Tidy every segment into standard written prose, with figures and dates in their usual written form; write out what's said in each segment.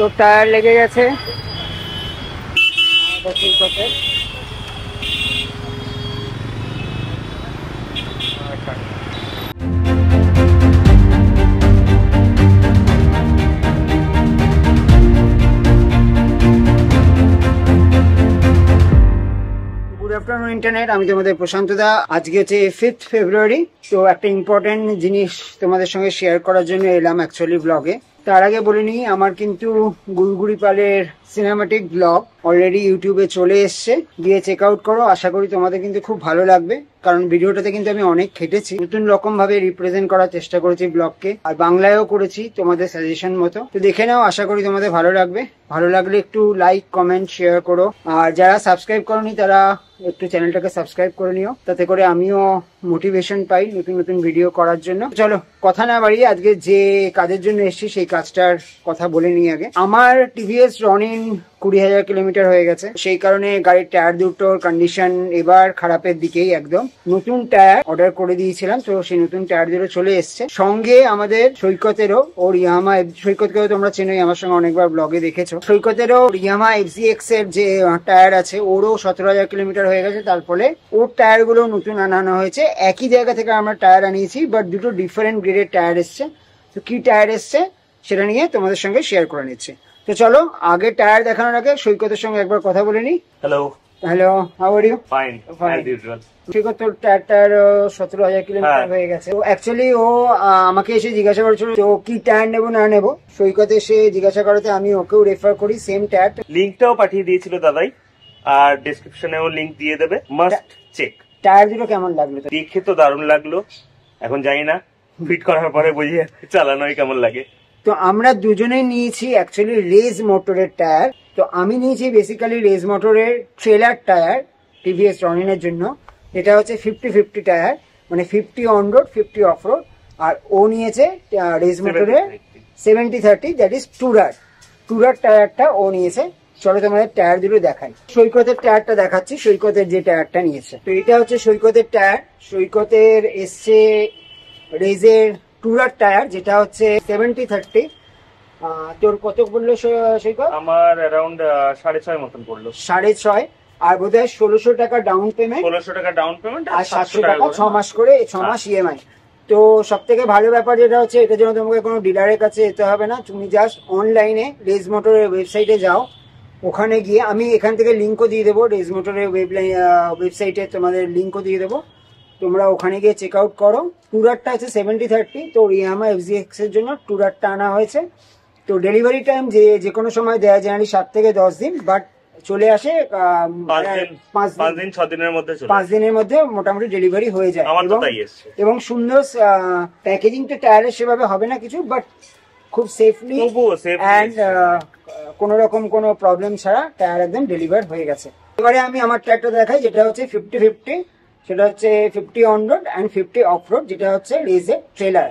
তো টায়ার লেগে গেছে। গুড আফটারনুন ইন্টারনেট, আমি তোমাদের প্রশান্ত দা। আজকে হচ্ছে 5th ফেব্রুয়ারি। তো একটা ইম্পর্টেন্ট জিনিস তোমাদের সঙ্গে শেয়ার করার জন্য এলাম অ্যাকচুয়ালি ব্লগে। তার আগে বলে নিই, আমার কিন্তু গুড়গুড়ি পালের সিনেমাটিক ব্লগ অলরেডি ইউটিউবে চলে এসছে, গিয়ে চেক আউট করো। আশা করি তোমাদের কিন্তু খুব ভালো লাগবে, কারণ ভিডিওটাতে কিন্তু আমি অনেক খেটেছি, নতুন রকম ভাবে রিপ্রেজেন্ট করার চেষ্টা করেছি ব্লগকে, আর বাংলায়ও করেছি তোমাদের সাজেশন মতো। তো দেখে নাও, আশা করি তোমাদের ভালো লাগবে। ভালো লাগলে একটু লাইক, কমেন্ট, শেয়ার করো। আর যারা সাবস্ক্রাইব করোনি তারা একটু চ্যানেলটাকে সাবস্ক্রাইব করে নিও, তাতে করে আমিও মোটিভেশন পাই নতুন নতুন ভিডিও করার জন্য। চলো কথা না বাড়িয়ে আজকে যে কাজের জন্য এসেছি সেই কাজটার কথা বলে নিই আগে। আমার টিভিএস রনিন 20,000 কিলোমিটার হয়ে গেছে, সেই কারণে গাড়ির টায়ার দুটোর কন্ডিশন এবার খারাপের দিকেই। একদম নতুন টায়ার অর্ডার করে দিয়েছিলাম, তো সেই নতুন টায়ার দুটো চলে এসছে। সঙ্গে আমাদের সৈকতেরও, ওর ইয়ামা, সৈকতকেও তোমরা চেনোই, আমার সঙ্গে অনেকবার ব্লগে দেখেছো। সৈকতেরও ইয়ামা FZX এর যে টায়ার আছে, ওরও 17,000 কিলোমিটার হয়ে গেছে। তার ফলে ওর টায়ার গুলো নতুন আনানো হয়েছে। একই জায়গা থেকে আমরা টায়ার আনিয়েছি, বাট দুটো ডিফারেন্ট গ্রেডের টায়ার এসছে। তো কি টায়ার এসছে সেটা নিয়ে তোমাদের সঙ্গে শেয়ার করে নিচ্ছি। তো চলো, আগে টায়ার দেখানোর আগে সৈকতের সঙ্গে একবার কথা বলে নি। Hello, how are you? Fine, Fine. as usual. Saikat, তোর টায়ারটার 17,000 কিলোমিটার হয়ে গেছে। তো অ্যাকচুয়ালি ও আমাকে এসে জিজ্ঞাসা করেছিল তো কি টায়ার নেবো না নেবো। সৈকত এসে জিজ্ঞাসা করাতে আমি ওকেও রেফার করি সেম টায়ার। লিংকটাও পাঠিয়ে দিয়েছিল দাদাই, আর ডেসক্রিপশনেও লিংক দিয়ে দেবে, মাস্ট চেক। টায়ার দুটো কেমন লাগলো? দেখে তো দারুণ লাগলো, এখন জানি না ফিট করার পরে বুঝিয়ে চালানোই কেমন লাগে। তো আমরা দুজনেই নিয়েছি অ্যাকচুয়ালি রেজ মোটরের টায়ার। তো আমি নিয়েছি বেসিক্যালি রেজ মোটরের ট্রেলার টায়ার টিভিএস রনিনের জন্য। এটা হচ্ছে 50-50 টায়ার, মানে 50 অন রোড 50 অফ রোড। আর ও নিয়েছে রেজ মোটরের 70-30, দ্যাট ইজ টুরার টায়ারটা ও নিয়েছে। চলো তোমাদের টায়ার দুটো দেখাই। সৈকতের টায়ারটা দেখাচ্ছি, সৈকতের যে টায়ারটা নিয়েছে। তো এটা হচ্ছে সৈকতের টায়ার। সৈকতের এসছে রেজের টুরার টায়ার, যেটা হচ্ছে 70-30। তোর কত পড়লো সৈকত? আমার অ্যারাউন্ড 6.5 মতন পড়লো। 6.5, আর বোধহয় 1600 টাকা ডাউন পেমেন্ট, 1600 টাকা ডাউন পেমেন্ট, আর 700 টাকা 6 মাস করে, 6 মাস ইএমআই। তো সব থেকে ভালো ব্যাপার যেটা হচ্ছে, এটার জন্য তোমাকে কোনো ডিলারের কাছে যেতে হবে না। তুমি জাস্ট অনলাইনে রেজ মোটরের ওয়েবসাইটে যাও, ওখানে গিয়ে আমি এখান থেকে লিঙ্কও দিয়ে দেবো, রেজ মোটরের ওয়েবসাইটে তোমাদের লিঙ্কও দিয়ে দেবো। তোমরা ওখানে গিয়ে চেক আউট করো। টুরারটা আছে 70-30, তো ইয়ামা FZX এর জন্য টুরারটা আনা হয়েছে। তো ডেলিভারি টাইম যে কোনো সময় দেওয়া যায়, 7 থেকে 10 দিন, বাট চলে আসে 5 দিনের মধ্যে। 5 দিনের মধ্যে মোটামুটি ডেলিভারি হয়ে যায়। এবং সুন্দর প্যাকেজিং তো টায়ারের সেভাবে হবে না কিছু, বাট খুব সেফলি অ্যান্ড কোনো রকম কোনো প্রবলেম ছাড়া টায়ার একদম ডেলিভার হয়ে গেছে। এবারে আমি আমার টায়ারটা দেখাই, যেটা হচ্ছে 50-50। সেটা হচ্ছে 50 on road and 50 of road, যেটা হচ্ছে রেজের ট্রেলার।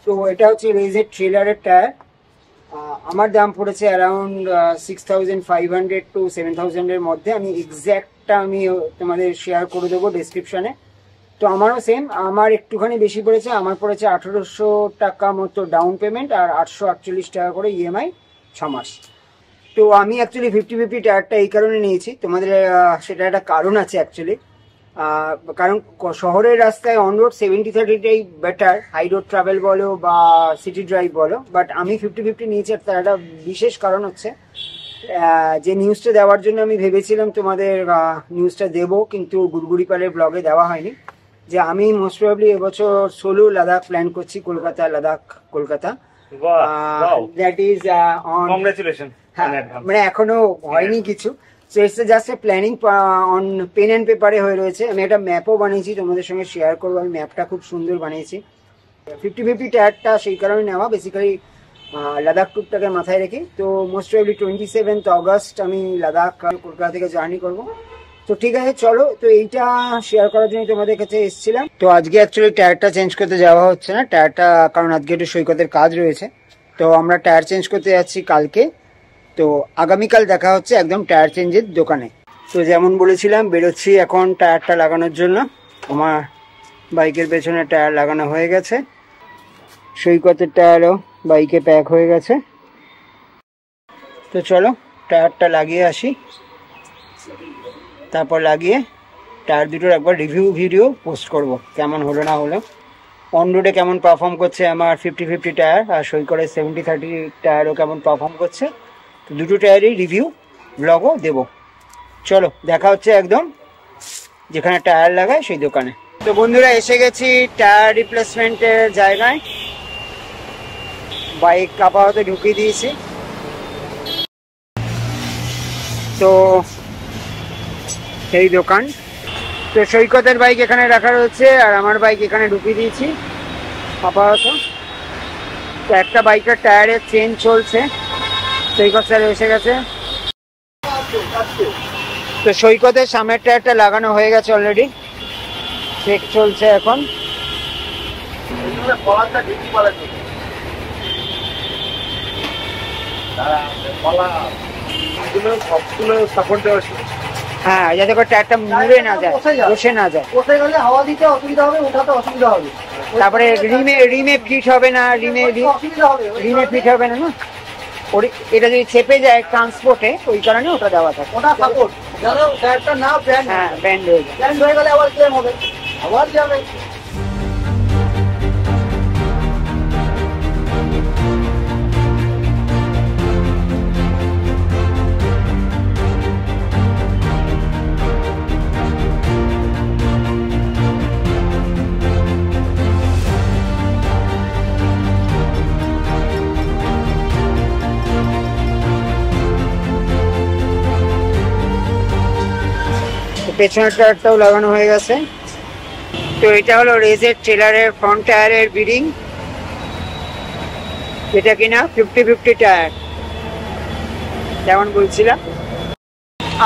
তো এটা হচ্ছে রেজের ট্রেলারের টায়ার। আমার দাম পড়েছে অ্যারাউন্ড 6,500 to 7,000 এর মধ্যে। আমি এক্স্যাক্টটা আমি তোমাদের শেয়ার করে দেবো ডেসক্রিপশনে। তো আমারও সেম, আমার একটুখানি বেশি পড়েছে। আমার পড়েছে 1800 টাকা মতো ডাউন পেমেন্ট, আর 848 টাকা করে ইএমআই 6 মাস। তো আমি অ্যাকচুয়ালি 50-50 টায়ারটা এই কারণে নিয়েছি, তোমাদের সেটা একটা কারণ আছে অ্যাকচুয়ালি। কারণ শহরের রাস্তায় অন রোড 70-30টাই বেটার, হাই রোড ট্রাভেল বলো বা সিটি ড্রাইভ বলো। বাট আমি 50-50 নিয়েছি, আর তার একটা বিশেষ কারণ হচ্ছে, যে নিউজটা দেওয়ার জন্য আমি ভেবেছিলাম তোমাদের নিউজটা দেবো, কিন্তু গুড়গুড়ি পালের ব্লগে দেওয়া হয়নি, যে আমি মোস্ট প্রবাবলি এবছর সোলো লাদাখ প্ল্যান করছি, কলকাতা। That is congratulation. মানে এখনো হয়নি কিছু, so it's just a planning on pen and পেপারে হয়ে রয়েছে। আমি একটা ম্যাপও বানিয়েছি, তোমাদের সঙ্গে শেয়ার করবো। আমি ম্যাপটা খুব সুন্দর বানিয়েছি। 50-50 টায়ারটা সেই কারণে নেওয়া, বেসিক্যালি লাদাখ ট্যুরটাকে মাথায় রেখে। তো মোস্ট প্রবাবলি 27 অগস্ট আমি লাদাখ কলকাতা থেকে জার্নি করবো। তো ঠিক আছে, চলো। তো এইটা শেয়ার করার জন্য তোমাদের কাছে এসেছিলাম। তো আজকে অ্যাকচুয়ালি টায়ারটা চেঞ্জ করতে যাওয়া হচ্ছে না, টায়ারটা, কারণ আজকে একটু সৈকতের কাজ রয়েছে। তো আমরা টায়ার চেঞ্জ করতে যাচ্ছি কালকে। তো আগামীকাল দেখা হচ্ছে একদম টায়ার চেঞ্জের দোকানে। তো যেমন বলেছিলাম, বেরোচ্ছি এখন টায়ারটা লাগানোর জন্য। আমার বাইকের পেছনে টায়ার লাগানো হয়ে গেছে, সৈকতের টায়ারও বাইকে প্যাক হয়ে গেছে। তো চলো টায়ারটা লাগিয়ে আসি, তারপর লাগিয়ে টায়ার দুটোর একবার রিভিউ ভিডিও পোস্ট করব কেমন হলো না হলো। অন রোডে কেমন পারফর্ম করছে আমার 50-50 টায়ার, আর সৈকতে 70-30 টায়ারও কেমন পারফর্ম করছে। তো দুটো টায়ারই রিভিউ ব্লগও দেবো। চলো দেখা হচ্ছে একদম যেখানে টায়ার লাগায় সেই দোকানে। তো বন্ধুরা এসে গেছি টায়ার রিপ্লেসমেন্টের জায়গায়, বাইক আপাতত ঢুকিয়ে দিয়েছি। তো সেই দোকান, তো সৈকতের বাইক এখানে রাখা রয়েছে আর আমার বাইক এখানে ঢুকিয়ে দিয়েছি আপাতত। তো একটা বাইকের টায়ারের চেঞ্জ চলছে, সৈকত স্যার এসে গেছে। তো সৈকতের সামনের টায়ারটা লাগানো হয়ে গেছে অলরেডি, চেক চলছে এখন। হ্যাঁ, যাতে করে টায়ারটা মুড়ে না যায়, বসে না যায়। বসে গেলে হাওয়া দিতে অসুবিধা হবে, ওঠাতে অসুবিধা হবে। তারপরে রিমে ফিট হবে না, রিমে ফিট হবে না না, এটা যদি চেপে যায় ট্রান্সপোর্টে, ওই কারণে ওটা দেওয়া থাকে। ওটা সাপোর্ট যেন টায়ারটা না ব্যান্ড, হ্যাঁ ব্যান্ড হয়ে যায়। ব্যান্ড হয়ে গেলে আবার ক্লেম হবে, আবার যাবে। পেছনের টায়ারটাও লাগানো হয়ে গেছে। তো এটা হলো রেজের ট্রেলারের ফ্রন্ট টায়ারের বিডিং, এটা কিনা 50-50 টায়ার যেমন বলছিলাম।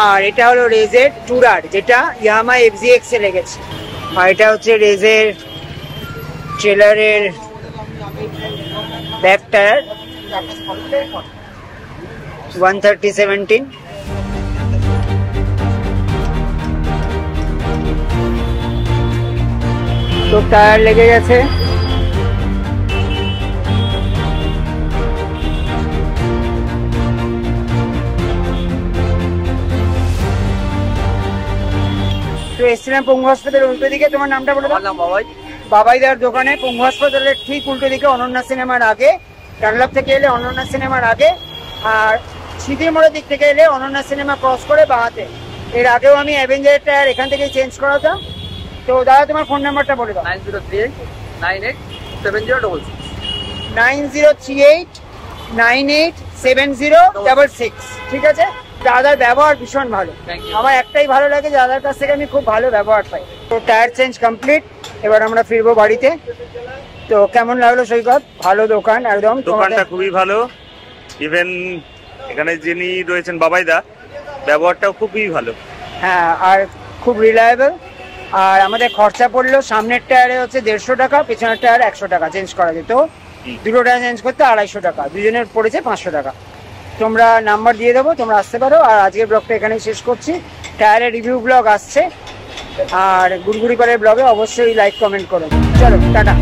আর এটা হলো রেজের টুরার, যেটা ইয়ামাহা FZX এ লেগেছে। আর এটা হচ্ছে রেজের ট্রেলারের ব্যাক টায়ার 130/17। তো টায়ার লেগে গেছে। তো এসছিলাম পঙ্গু হাসপাতালের উল্টো দিকে। তোমার নামটা বলে দাও। বাবাইদার দোকানে, পঙ্গু হাসপাতালের ঠিক উল্টো দিকে, অনন্যা সিনেমার আগে। ডানলপ থেকে এলে অনন্যা সিনেমার আগে, আর সিঁথির মোড়ের দিক থেকে এলে অনন্যা সিনেমা ক্রস করে বাঁহাতে। এর আগেও আমি অ্যাভেঞ্জারের টায়ার এখান থেকে চেঞ্জ করাতাম। তো দাদা তোমার ফোন নাম্বারটা বলে দাও। 9038987066। ঠিক আছে, দাদার ব্যবহার ভীষণ ভালো, আমার একটাই ভালো লাগে, দাদার কাছ থেকে আমি খুব ভালো ব্যবহার পাই। তো টায়ার চেঞ্জ কমপ্লিট, এবার আমরা ফিরবো বাড়িতে। তো কেমন লাগলো সৈকত? ভালো দোকান একদম, দোকানটা খুবই ভালো। ইভেন এখানে যিনি রয়েছেন বাবাইদা, ব্যবহারটাও খুবই ভালো। হ্যাঁ, আর খুব রিলায়েবল। আর আমাদের খরচা পড়লো সামনের টায়ারে হচ্ছে 150 টাকা, পেছনের টায়ার 100 টাকা চেঞ্জ করা যেত। দুটো টায়ার চেঞ্জ করতে 250 টাকা, দুজনের পড়েছে 500 টাকা। তোমরা নাম্বার দিয়ে দেবো, তোমরা আসতে পারো। আর আজকের ব্লগটা এখানেই শেষ করছি। টায়ারের রিভিউ ব্লগ আসছে, আর গুড়গুড়ি করে ব্লগে অবশ্যই লাইক কমেন্ট করো। চলো টাটা।